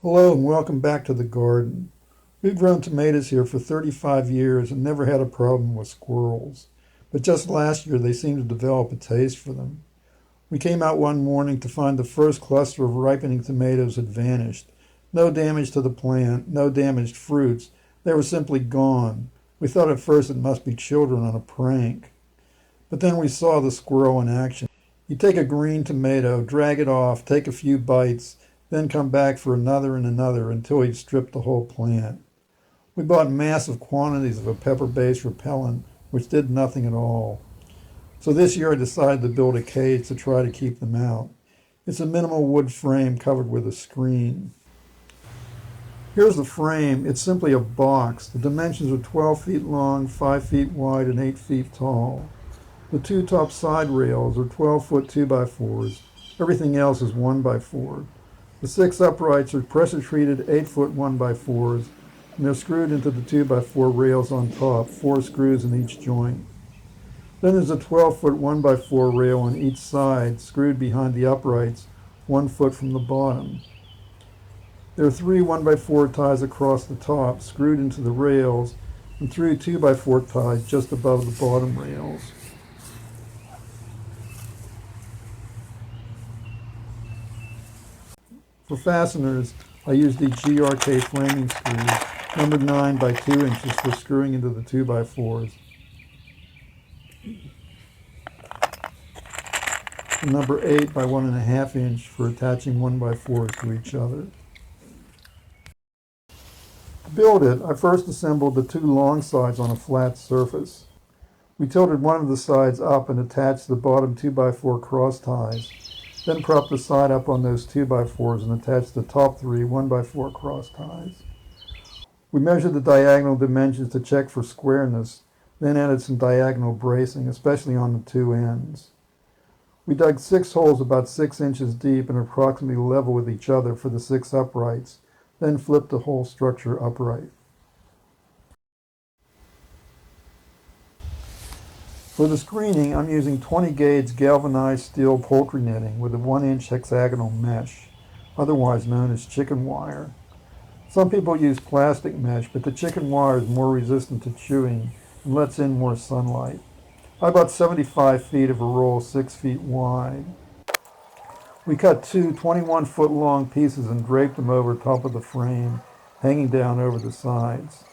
Hello and welcome back to the garden. We've grown tomatoes here for 35 years and never had a problem with squirrels. But just last year they seemed to develop a taste for them. We came out one morning to find the first cluster of ripening tomatoes had vanished. No damage to the plant, no damaged fruits. They were simply gone. We thought at first it must be children on a prank. But then we saw the squirrel in action. You take a green tomato, drag it off, take a few bites, then come back for another and another until he'd stripped the whole plant. We bought massive quantities of a pepper-based repellent, which did nothing at all. So this year I decided to build a cage to try to keep them out. It's a minimal wood frame covered with a screen. Here's the frame. It's simply a box. The dimensions are 12 feet long, 5 feet wide, and 8 feet tall. The two top side rails are 12-foot 2x4s. Everything else is 1x4. The six uprights are pressure-treated 8-foot 1x4s, and they're screwed into the 2x4 rails on top, 4 screws in each joint. Then there's a 12-foot 1x4 rail on each side, screwed behind the uprights, 1 foot from the bottom. There are 3 1x4 ties across the top, screwed into the rails, and 3 2x4 ties just above the bottom rails. For fasteners, I used these GRK framing screws, number 9 by 2 inches for screwing into the 2x4s, and number 8 by 1.5 inch for attaching 1x4s to each other. To build it, I first assembled the 2 long sides on a flat surface. We tilted one of the sides up and attached the bottom 2x4 cross ties, then propped the side up on those 2x4s and attached the top 3 1x4 cross ties. We measured the diagonal dimensions to check for squareness, then added some diagonal bracing, especially on the 2 ends. We dug 6 holes about 6 inches deep and approximately level with each other for the 6 uprights, then flipped the whole structure upright. For the screening, I'm using 20 gauge galvanized steel poultry netting with a 1-inch hexagonal mesh, otherwise known as chicken wire. Some people use plastic mesh, but the chicken wire is more resistant to chewing and lets in more sunlight. I bought 75 feet of a roll 6 feet wide. We cut 2 21-foot long pieces and draped them over top of the frame, hanging down over the sides.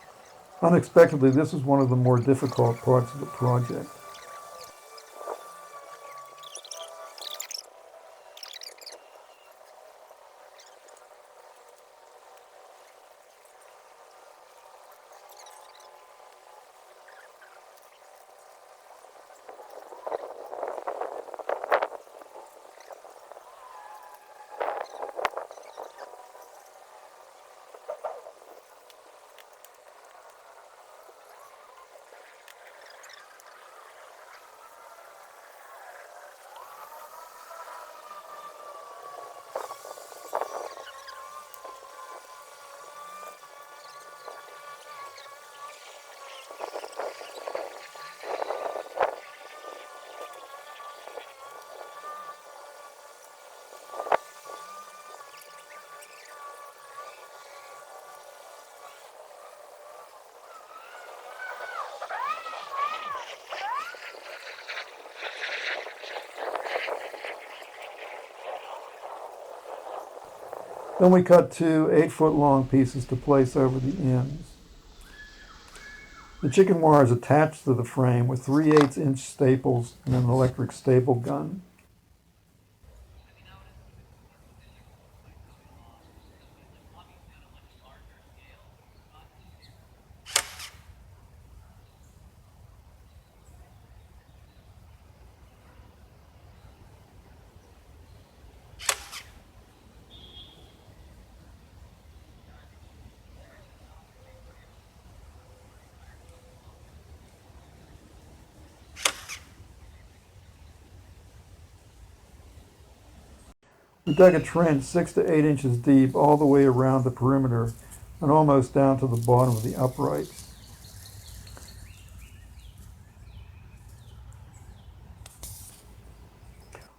Unexpectedly, this was one of the more difficult parts of the project. Then we cut 2 8-foot long pieces to place over the ends. The chicken wire is attached to the frame with 3/8 inch staples and an electric staple gun. We dug a trench 6 to 8 inches deep all the way around the perimeter and almost down to the bottom of the uprights.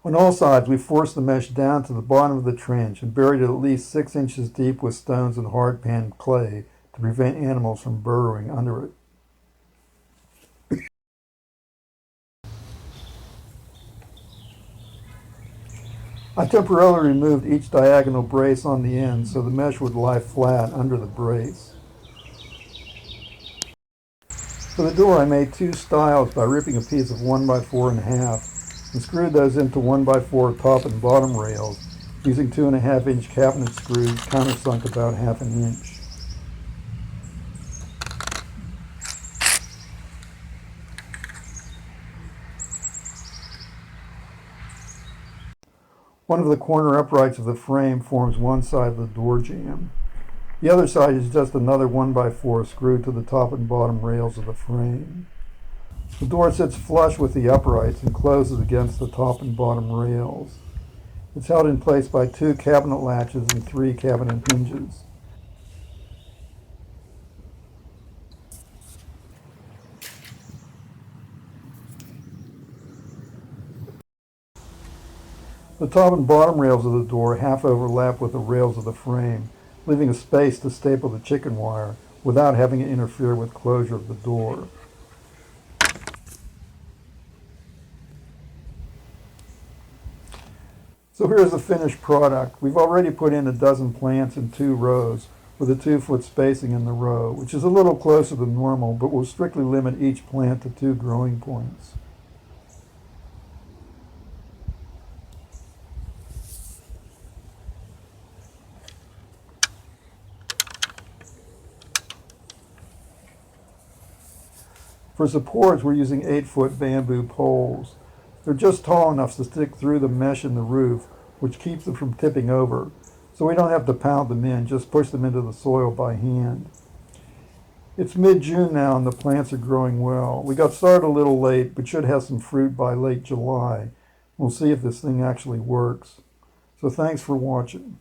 On all sides, we forced the mesh down to the bottom of the trench and buried it at least 6 inches deep with stones and hard-pan clay to prevent animals from burrowing under it. I temporarily removed each diagonal brace on the end so the mesh would lie flat under the brace. For the door, I made 2 stiles by ripping a piece of 1x4 in half and screwed those into 1x4 top and bottom rails using 2.5-inch cabinet screws countersunk about 1/2 inch. One of the corner uprights of the frame forms one side of the door jamb. The other side is just another 1x4 screwed to the top and bottom rails of the frame. The door sits flush with the uprights and closes against the top and bottom rails. It's held in place by 2 cabinet latches and 3 cabinet hinges. The top and bottom rails of the door half overlap with the rails of the frame, leaving a space to staple the chicken wire without having it interfere with closure of the door. So here's the finished product. We've already put in 12 plants in 2 rows with a 2-foot spacing in the row, which is a little closer than normal, but will strictly limit each plant to 2 growing points. For supports, we're using 8-foot bamboo poles. They're just tall enough to stick through the mesh in the roof, which keeps them from tipping over. So we don't have to pound them in, just push them into the soil by hand. It's mid-June now and the plants are growing well. We got started a little late, but should have some fruit by late July. We'll see if this thing actually works. So thanks for watching.